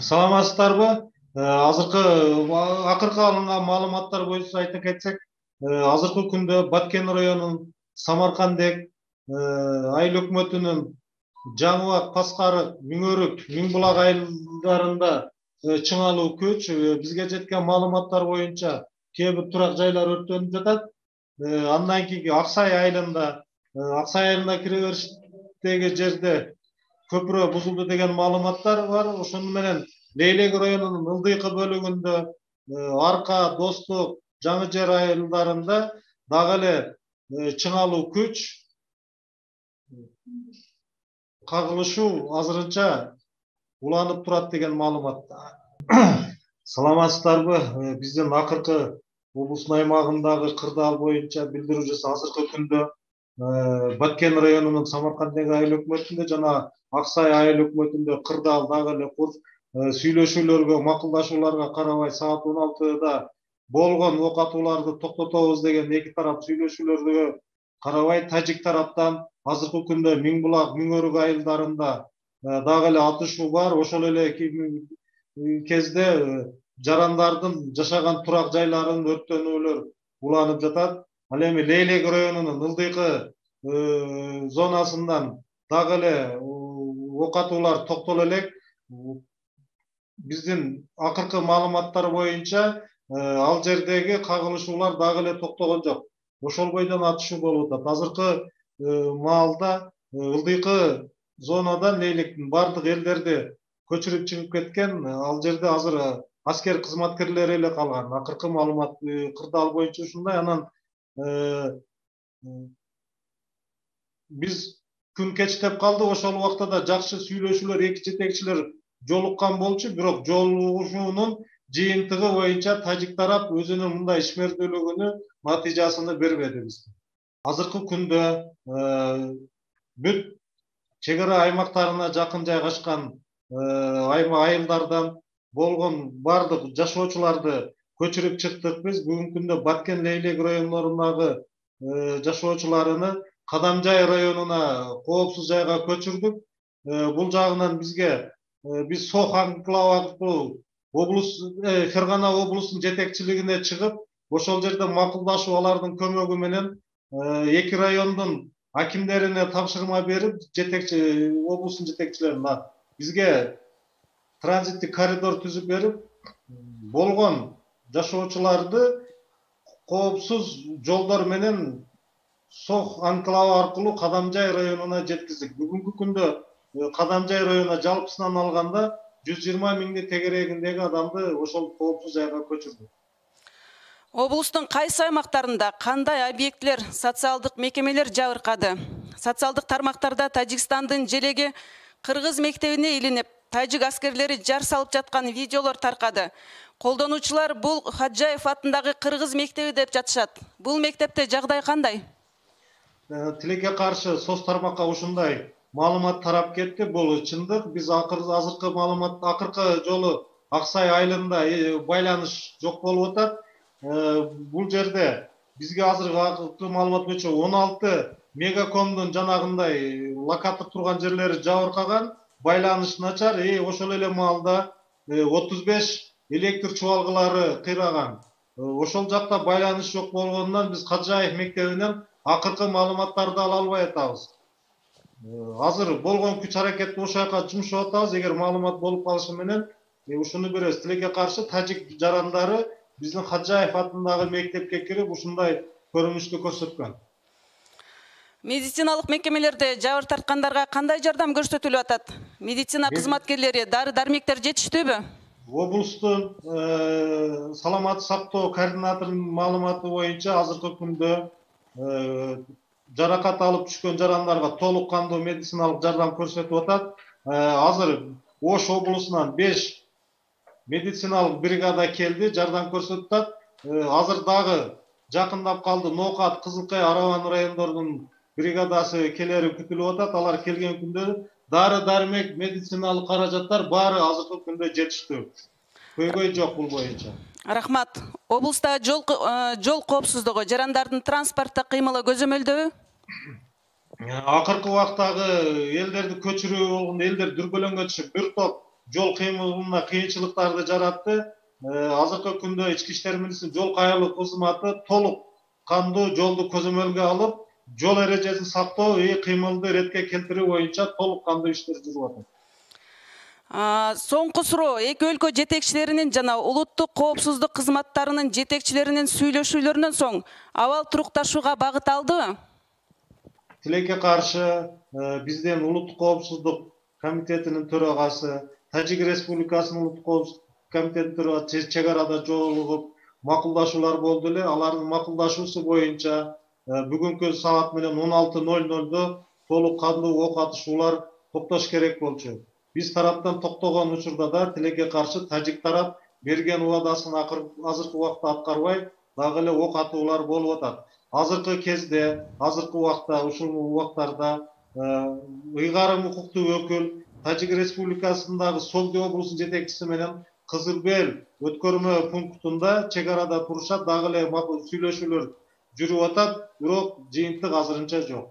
Саламатсыздарбы? Акыркы алынган маалыматтар боюнча айта кетсек, азыркы күндө Баткен районунун Самаркандек айыл өкмөтүнүн Жаңыбак, Паскарык, Миңөрүк, Миңбулак айылдарында чыңалуу күч бизге жеткен маалыматтар боюнча кээ бир турак жайлар өрттөнүп жатат. Андан кийинки Аксай айылында кире бериштеги жерде көпүрө бузулду деген маалыматтар бар. Ошону менен Лейлек районунун Ылдыйкы бөлүгүндө Арка, Достук, Жаңы Жер айылдарында дагы эле чыңалуу күч кагылышуу азырынча уланып турат деген маалымат. Саламатсыздарбы? Биздин акыркы облустун аймагындагы кырдаал боюнча билдирүү жасап, азыркы күндө Баткен районунун Самаркандек айыл өкмөтүндө жана Аксай айыл өкмөтүндө кырдаал дагы эле сүйлөшүүлөргө, макулдашууларга карабай саат 16да болгон ок атууларды токтотобуз деген эки тарап сүйлөшүүлөргө карабай тажик тараптан азыркы күндө Миңбулак, Миңөрүк айылдарында дагы эле атышуу бар. Ошол эле кезде жарандардын жашаган турак жайларынын өрттөнүүлөр уланып жатат. Ал эми Лейлек районунун Ылдыйкы зонасынан дагы эле ок атуулар токтоло элек. Биздин акыркы маалыматтар боюнча ал жердеги кагылышуулар дагы эле токтогон жок. Ошол бойдон атышуу болуп атат. Азыркы маалда Ылдыйкы зонадан Лейлектин бардык элдерди көчүрүп чыгып кеткен. Ал жерде азыр аскер кызматкерлери эле калган. Акыркы маалымат кырдаал боюнча ушундай. Анан биз күн кечтеп калды. Ошол убакта да жакшы сүйлөшүүлөр, эки жетекчилер жолуккан болчу, бирок жолугушуунун жыйынтыгы боюнча тажик тарап өзүнүн мындай ишмердүүлүгүнүн натыйжасын бербеди бизге. Азыркы күндө бүт чек ара аймактарына жакын жайгашкан айылдардан болгон бардык жашоочуларды көчүрүп чыктык биз. Бүгүнкү күндө Баткен, Лейлек райондорундагы жашоочуларыны Кадамжай районуна коопсуз жайга көчүрдүк. Бул жагынан биз Сох анклавы Фергана облусунун жетекчилигине чыгып, ошол жерде макулдашып, алардын көмөгү менен эки райондун акимдерине тапшырма берип, облустун жетекчилерине бизге транзиттик коридор түзүп берип, болгон жашоочуларды коопсуз жолдор менен Сох анклавы аркылуу Кадамжай районуна жеткиздик. Бүгүнкү күндө Кадамжай районуна жалпысынан алганда 120 миңдин тегерегиндеги адамды ошол коопсуз жайга көчүрдүк. Облустун кайсы аймактарында кандай объектилер, социалдык мекемелер жабыркады? Социалдык тармактарда Тажикстандын желеги кыргыз мектебине илинип, тажик аскерлери жар салып жаткан видеолор таркады. Колдонуучулар бул Хаджаев атындагы кыргыз мектеби деп жатышат. Бул мектепте жагдай кандай? Тилекке каршы соц тармакка ушундай маалымат тарап кетти. Бул чындык. Биз азыркы маалымат акыркы жолу Аксай айылында байланыш жок болуп атат. Бул жерде бизге азыркы маалымат боюнча 16 мегакомдун жанагындай локатор турган жерлери жабыркаган, байланыш начар. Ошол эле маалда 35 электр чубалгылары кыйраган. Ошол жакта байланыш жок болгондон биз Хаджаев мектебинен акыркы маалыматтарды ала албай атабыз. Азыр болгон күч аракетти ошол жака жумшап атабыз. Эгер маалымат болуп калышы менен ушуну беребиз. Тилекке каршы тажик жарандары биздин Хаджаев атындагы мектепке кирип ушундай көрүнүштү көрсөткөн. Медициналык мекемелерде жабыр тарткандарга кандай жардам көрсөтүлүп атат? Медицина кызматкерлери, дары-дармектер жетиштүүбү? Облустун саламаттык сактоо координаторунун маалыматы боюнча азыркы күндө жаракат алып түшкөн жарандарга толук кандуу медициналык жардам көрсөтүп атат. Азыр Ош облусунан 5 медициналык бригада келди, жардам көрсөтүп атат. Азыр дагы жакындап калды Ноокат, Кызылкай, Араван райондорунун бригадасы келери күтүлүп атат. Алар келген күндө дары-дармек, медициналык каражаттар баары азыркы күндө жетиштүү. Көйгөй жок бул боюнча. Рахмат. Облуста жол коопсуздугу, жарандардын транспортто кыймылы көзөмөлдөбү? Акыркы убактагы элдерди көчүрүү болгон элдер дүрбөлөңгө түшүп, бир топ жол кыймылына кыйынчылыктарды жаратты. Азыркы күндө ички иштер министрлиги жол кайрылуу кызматы толук кандуу жолду көзөмөлгө алып, жол эрежесин сактоо, кыймылды ретке келтирүү боюнча толук кандуу иштер жүрүп атат. Соңку суроо, эки өлкө жетекчилеринин жана улуттук коопсуздук кызматтарынын жетекчилеринин сүйлөшүүлөрүнөн соң абал турукташууга багыт алдыбы? Тилекке каршы бизден улуттук коопсуздук комитетинин төрагасы, Тажик Республикасынын улуттук коопсуздук комитетинин төрагасы чек арада жолугуп макулдашуулар болду эле. Алардын макулдашуусу боюнча бүгүнкү саат менен 16:00 толук кандуу ок атышуулар токтош керек болчу. Биз тараптан токтогон учурда да тилекке каршы тажик тарап берген убадасын азыркы убакта аткарбай, дагы эле ок атуулар болуп атат. Азыркы кезде, азыркы убакта, ушул убактарда ыйгарым укуктуу өкүл Тажик Республикасындагы Согди облусунун жетекчиси менен Кызыл Бел өткөрмө пунктунда чек арада турушат, дагы эле сүйлөшүүлөр жүрүп атат, бирок жыйынтык азырынча жок.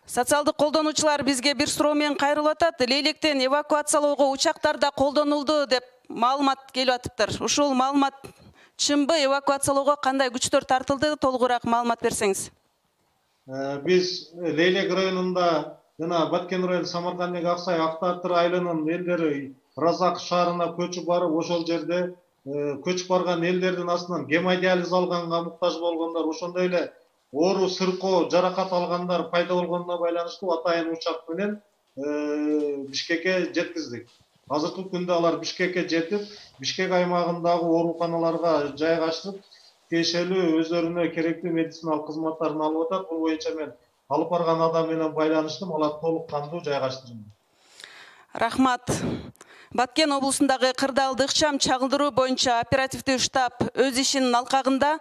Социалдык колдонуучулар бизге бир суроо менен кайрылып атат. Лейлектен эвакуациялоого учактарда колдонулду деп маалымат келип атыптыр. Ушул маалымат чынбы? Эвакуациялоого кандай күчтөр тартылды? Толугураак маалымат берсеңиз. Биз Лейлек районунда жана Баткен району Самаркандек Аксай Актартыр айылынын элдери Разак шаарына көчүп барып, ошол жерде көчүп барган элдердин астынан гемодиализ алганга муктаж болгондор, ошондой эле оору сыркоо жаракат алгандар пайда болгонуна байланыштуу атайын учак менен Бишкекке жеткиздик. Азыркы күндө алар Бишкекке жетип, Бишкек аймагындагы ооруканаларга жайгаштырып, тиешелүү өздөрүнө керектүү медициналык кызматтарын алып атат. Бул боюнча мен алып барган адам менен байланыштым, алар толук кандуу жайгаштырылды. Рахмат. Баткен облусундагы кырдаалды ыкчам чагылдыруу боюнча оперативдүү штаб өз ишинин алкагында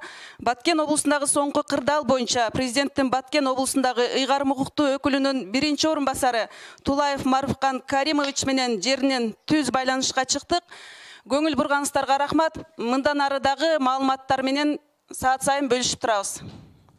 Баткен облусундагы соңку кырдаал боюнча президенттин Баткен облусундагы ыйгарым укуктуу өкүлүнүн биринчи орун басары Тулаев Марфкан Каримович менен жеринен түз байланышка чыктык. Көңүл бурганыңыздарга рахмат. Мындан ары дагы маалыматтар менен саат сайын бөлүшүп турабыз.